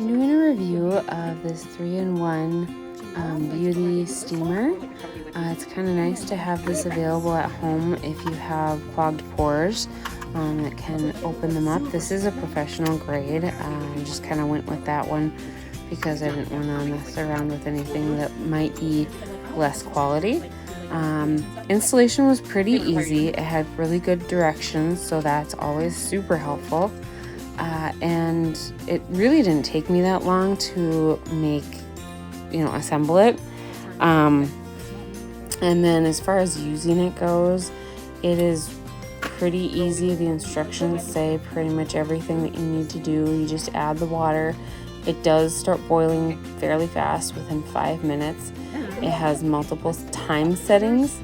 I'm doing a review of this 3-in-1 beauty steamer. It's kind of nice to have this available at home if you have clogged pores. It can open them up. This is a professional grade. I just kind of went with that one because I didn't want to mess around with anything that might be less quality. Installation was pretty easy. It had really good directions, so that's always super helpful. And it really didn't take me that long to make, assemble it. And then as far as using it goes, it is pretty easy. The instructions say pretty much everything that you need to do. You just add the water. It does start boiling fairly fast within 5 minutes. It has multiple time settings.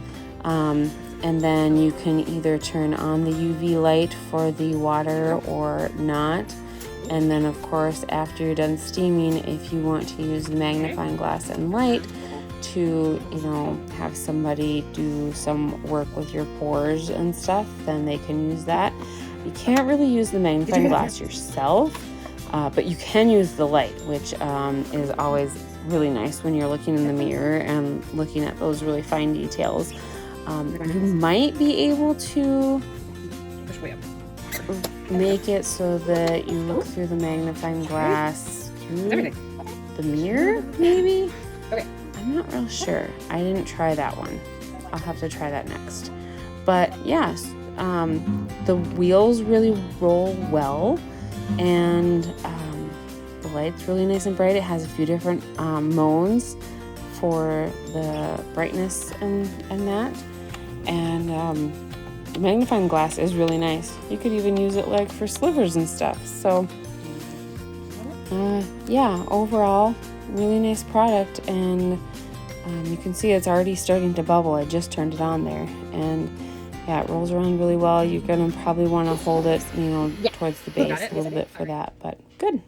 And then you can either turn on the UV light for the water or not. And then of course, after you're done steaming, if you want to use the magnifying glass and light to, have somebody do some work with your pores and stuff, then they can use that. You can't really use the magnifying glass yourself, but you can use the light, which is always really nice when you're looking in the mirror and looking at those really fine details. You might be able to make it so that you look through the magnifying glass through the mirror, maybe? I'm not real sure. I didn't try that one. I'll have to try that next. But yes, the wheels really roll well, and the light's really nice and bright. It has a few different modes for the brightness and that. And the magnifying glass is really nice. You could even use it like for slivers and stuff. So yeah, overall, really nice product. And you can see it's already starting to bubble. I just turned it on there. And yeah, it rolls around really well. You're going to probably want to hold it, towards the base a little bit for that. But good.